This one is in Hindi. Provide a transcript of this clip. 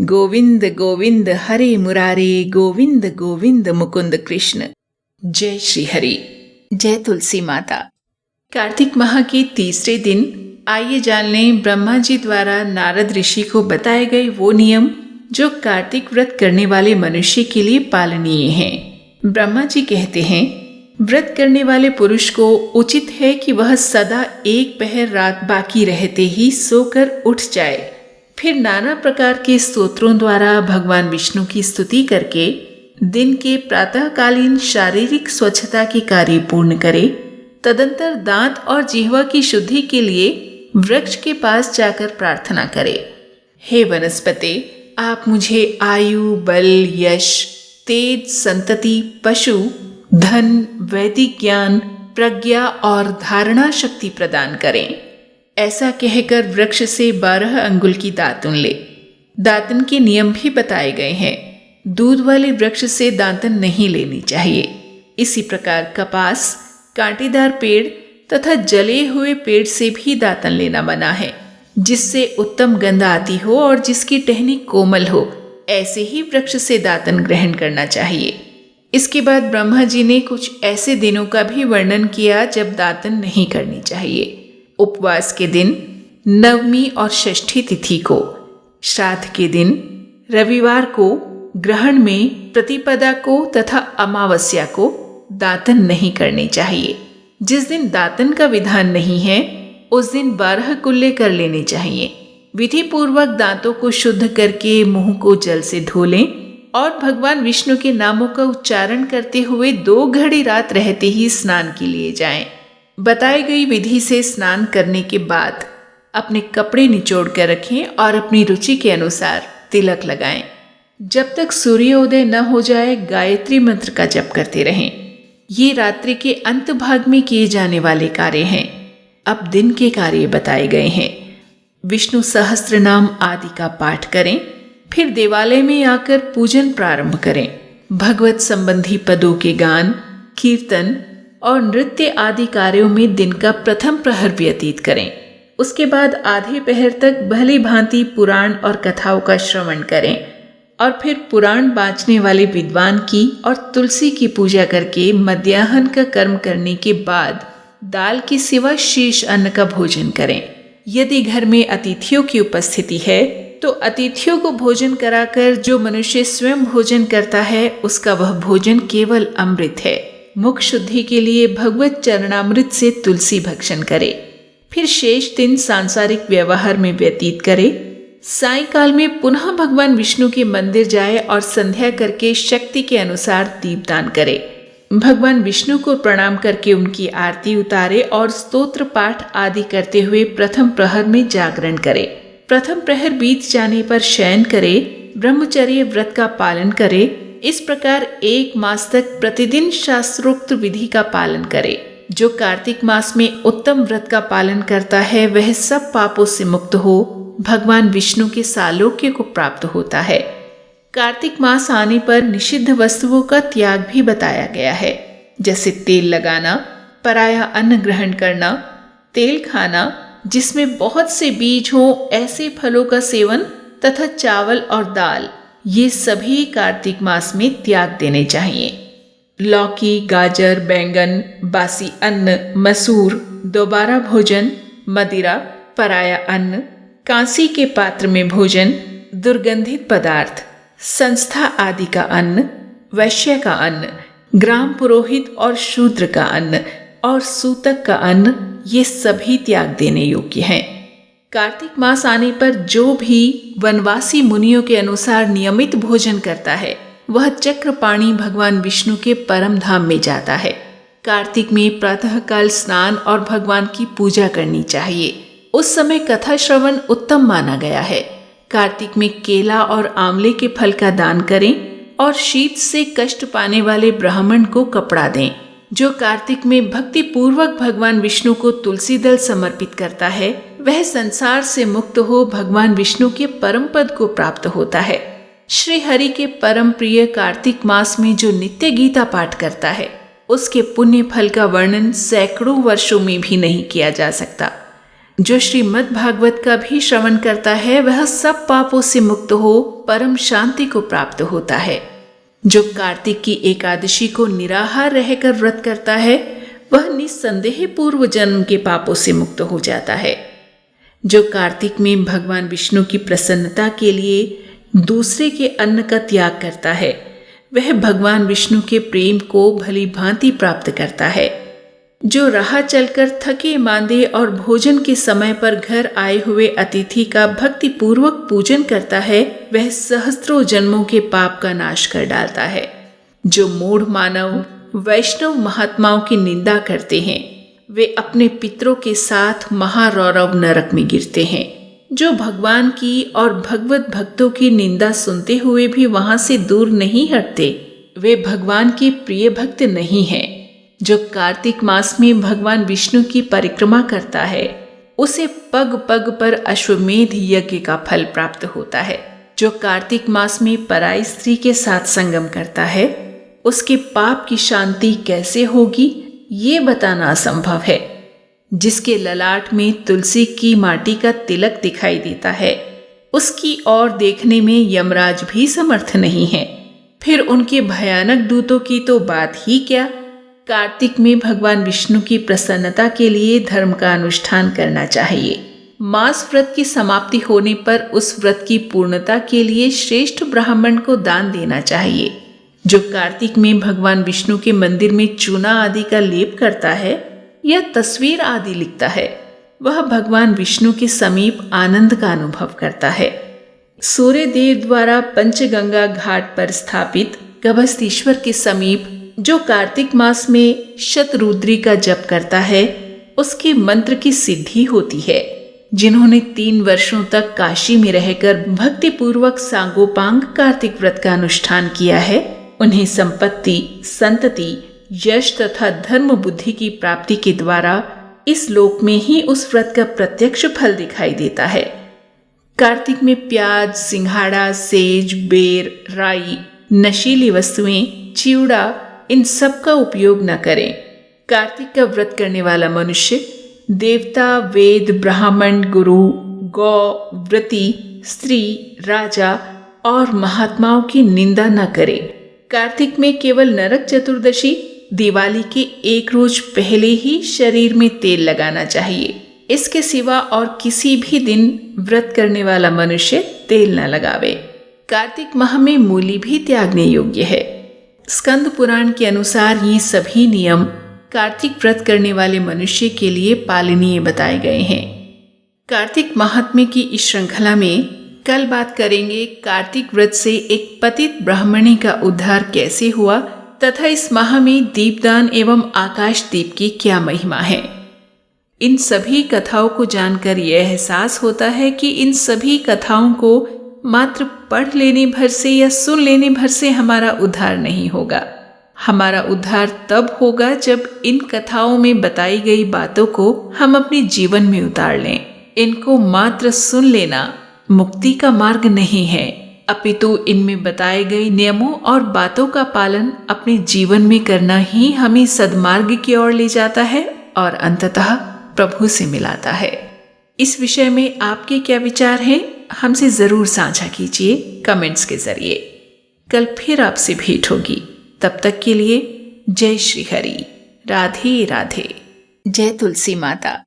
गोविंद गोविंद हरे मुरारे, गोविंद गोविंद मुकुंद कृष्ण। जय श्री हरि। जय तुलसी माता। कार्तिक माह के तीसरे दिन आइए जान लें ब्रह्मा जी द्वारा नारद ऋषि को बताए गए वो नियम जो कार्तिक व्रत करने वाले मनुष्य के लिए पालनीय हैं। ब्रह्मा जी कहते हैं, व्रत करने वाले पुरुष को उचित है कि वह सदा एक पहर रात बाकी रहते ही सोकर उठ जाए, फिर नाना प्रकार के स्तोत्रों द्वारा भगवान विष्णु की स्तुति करके दिन के प्रातःकालीन शारीरिक स्वच्छता के कार्य पूर्ण करे। तदंतर दांत और जिह्वा की शुद्धि के लिए वृक्ष के पास जाकर प्रार्थना करे, हे वनस्पते, आप मुझे आयु, बल, यश, तेज, संतति, पशु, धन, वैदिक ज्ञान, प्रज्ञा और धारणा शक्ति प्रदान करें। ऐसा कहकर वृक्ष से 12 अंगुल की दातुन ले। दातन के नियम भी बताए गए हैं। दूध वाले वृक्ष से दातन नहीं लेनी चाहिए। इसी प्रकार कपास, कांटेदार पेड़ तथा जले हुए पेड़ से भी दातन लेना मना है, जिससे उत्तम गंध आती हो और जिसकी टहनी कोमल हो, ऐसे ही वृक्ष से दातन ग्रहण करना चाहिए। इसके बाद ब्रह्मा जी ने कुछ ऐसे दिनों का भी वर्णन किया जब दातन नहीं करनी चाहिए। उपवास के दिन, नवमी और षष्ठी तिथि को, श्राद्ध के दिन, रविवार को, ग्रहण में, प्रतिपदा को तथा अमावस्या को दातन नहीं करनी चाहिए। जिस दिन दातन का विधान नहीं है उस दिन 12 कुल्ले कर लेने चाहिए। विधि पूर्वक दांतों को शुद्ध करके मुंह को जल से धो लें और भगवान विष्णु के नामों का उच्चारण करते हुए 2 घड़ी रात रहते ही स्नान के लिए जाएं। बताई गई विधि से स्नान करने के बाद अपने कपड़े निचोड़ कर रखें और अपनी रुचि के अनुसार तिलक लगाएं। जब तक सूर्योदय न हो जाए गायत्री मंत्र का जप करते रहें। ये रात्रि के अंत भाग में किए जाने वाले कार्य हैं। अब दिन के कार्य बताए गए हैं। विष्णु सहस्त्र नाम आदि का पाठ करें, फिर देवालय में आकर पूजन प्रारंभ करें। भगवत संबंधी पदों के गान, कीर्तन और नृत्य आदि कार्यों में दिन का प्रथम प्रहर व्यतीत करें। उसके बाद आधे पहर तक भली भांति पुराण और कथाओं का श्रवण करें और फिर पुराण बाँचने वाले विद्वान की और तुलसी की पूजा करके मध्याह्न का कर्म करने के बाद दाल के सिवा शेष अन्न का भोजन करें। यदि घर में अतिथियों की उपस्थिति है तो अतिथियों को भोजन कराकर जो मनुष्य स्वयं भोजन करता है उसका वह भोजन केवल अमृत है। मुख शुद्धि के लिए भगवत चरणामृत से तुलसी भक्षण करे। फिर शेष दिन सांसारिक व्यवहार में व्यतीत करे। सायंकाल में पुनः भगवान विष्णु के मंदिर जाए और संध्या करके शक्ति के अनुसार दीपदान करे। भगवान विष्णु को प्रणाम करके उनकी आरती उतारे और स्तोत्र पाठ आदि करते हुए प्रथम प्रहर में जागरण करे। प्रथम प्रहर बीत जाने पर शयन करे। ब्रह्मचर्य व्रत का पालन करे। इस प्रकार 1 मास तक प्रतिदिन शास्त्रोक्त विधि का पालन करे। जो कार्तिक मास में उत्तम व्रत का पालन करता है वह सब पापों से मुक्त हो भगवान विष्णु के सालोक्य को प्राप्त होता है। कार्तिक मास आने पर निषिद्ध वस्तुओं का त्याग भी बताया गया है, जैसे तेल लगाना, पराया अन्न ग्रहण करना, तेल खाना जिसमें बहुत से बीज हों ऐसे फलों का सेवन तथा चावल और दाल, ये सभी कार्तिक मास में त्याग देने चाहिए। लौकी, गाजर, बैंगन, बासी अन्न, मसूर, दोबारा भोजन, मदिरा, पराया अन्न, कांसी के पात्र में भोजन, दुर्गंधित पदार्थ, संस्था आदि का अन्न, वैश्य का अन्न, ग्राम पुरोहित और शूद्र का अन्न और सूतक का अन्न, ये सभी त्याग देने योग्य हैं। कार्तिक मास आने पर जो भी वनवासी मुनियों के अनुसार नियमित भोजन करता है वह चक्रपाणी भगवान विष्णु के परम धाम में जाता है। कार्तिक में प्रातःकाल स्नान और भगवान की पूजा करनी चाहिए। उस समय कथा श्रवण उत्तम माना गया है। कार्तिक में केला और आंवले के फल का दान करें और शीत से कष्ट पाने वाले ब्राह्मण को कपड़ा दें। जो कार्तिक में भक्ति पूर्वक भगवान विष्णु को तुलसी दल समर्पित करता है वह संसार से मुक्त हो भगवान विष्णु के परम पद को प्राप्त होता है। श्री हरि के परम प्रिय कार्तिक मास में जो नित्य गीता पाठ करता है उसके पुण्य फल का वर्णन सैकड़ों वर्षों में भी नहीं किया जा सकता। जो श्रीमद् भागवत का भी श्रवण करता है वह सब पापों से मुक्त हो परम शांति को प्राप्त होता है। जो कार्तिक की एकादशी को निराहार रहकर व्रत करता है वह निस्संदेह पूर्व जन्म के पापों से मुक्त हो जाता है। जो कार्तिक में भगवान विष्णु की प्रसन्नता के लिए दूसरे के अन्न का त्याग करता है वह भगवान विष्णु के प्रेम को भली भांति प्राप्त करता है। जो राह चलकर थके मांदे और भोजन के समय पर घर आए हुए अतिथि का भक्ति पूर्वक पूजन करता है वह सहस्त्रों जन्मों के पाप का नाश कर डालता है। जो मूढ़ मानव वैष्णव महात्माओं की निंदा करते हैं वे अपने पितरों के साथ महारौरव नरक में गिरते हैं। जो भगवान की और भगवत भक्तों की निंदा सुनते हुए भी वहां से दूर नहीं हटते वे भगवान के प्रिय भक्त नहीं हैं। जो कार्तिक मास में भगवान विष्णु की परिक्रमा करता है उसे पग पग पर अश्वमेध यज्ञ का फल प्राप्त होता है। जो कार्तिक मास में पराई स्त्री के साथ संगम करता है उसके पाप की शांति कैसे होगी ये बताना असंभव है। जिसके ललाट में तुलसी की माटी का तिलक दिखाई देता है उसकी ओर देखने में यमराज भी समर्थ नहीं है, फिर उनके भयानक दूतों की तो बात ही क्या। कार्तिक में भगवान विष्णु की प्रसन्नता के लिए धर्म का अनुष्ठान करना चाहिए। मास व्रत की समाप्ति होने पर उस व्रत की पूर्णता के लिए श्रेष्ठ ब्राह्मण को दान देना चाहिए। जो कार्तिक में भगवान विष्णु के मंदिर में चूना आदि का लेप करता है या तस्वीर आदि लिखता है वह भगवान विष्णु के समीप आनंद का अनुभव करता है। सूर्य देव द्वारा पंचगंगा घाट पर स्थापित गभस्तीश्वर के समीप जो कार्तिक मास में शतरुद्री का जप करता है उसके मंत्र की सिद्धि होती है। जिन्होंने 3 वर्षों तक काशी में रहकर भक्तिपूर्वक सांगोपांग कार्तिक व्रत का अनुष्ठान किया है उन्हें संपत्ति, संतति, यश तथा धर्म बुद्धि की प्राप्ति के द्वारा इस लोक में ही उस व्रत का प्रत्यक्ष फल दिखाई देता है। कार्तिक में प्याज, सिंघाड़ा, सेज, बेर, राई, नशीली वस्तुएं, चिवड़ा इन सब का उपयोग न करें। कार्तिक का व्रत करने वाला मनुष्य देवता, वेद, ब्राह्मण, गुरु, गौ, व्रती, स्त्री, राजा और महात्माओं की निंदा न करे। कार्तिक में केवल नरक चतुर्दशी दिवाली के 1 रोज पहले ही शरीर में तेल लगाना चाहिए। इसके सिवा और किसी भी दिन व्रत करने वाला मनुष्य तेल न लगावे। कार्तिक माह में मूली भी त्यागने योग्य है। स्कंद पुराण के अनुसार ये सभी नियम कार्तिक व्रत करने वाले मनुष्य के लिए पालनीय बताए गए हैं। कार्तिक महात्म्य की इस श्रृंखला में कल बात करेंगे कार्तिक व्रत से एक पतित ब्राह्मणी का उद्धार कैसे हुआ तथा इस माह में दीपदान एवं आकाश दीप की क्या महिमा है। इन सभी कथाओं को जानकर यह एहसास होता है कि इन सभी कथाओं को मात्र पढ़ लेने भर से या सुन लेने भर से हमारा उद्धार नहीं होगा। हमारा उद्धार तब होगा जब इन कथाओं में बताई गई बातों को हम अपने जीवन में उतार लें। इनको मात्र सुन लेना मुक्ति का मार्ग नहीं है, अपितु इनमें बताए गए नियमों और बातों का पालन अपने जीवन में करना ही हमें सद्मार्ग की ओर ले जाता है और अंततः प्रभु से मिलाता है। इस विषय में आपके क्या विचार हैं हमसे जरूर साझा कीजिए कमेंट्स के जरिए। कल फिर आपसे भेंट होगी, तब तक के लिए जय श्री हरि। राधे राधे। जय तुलसी माता।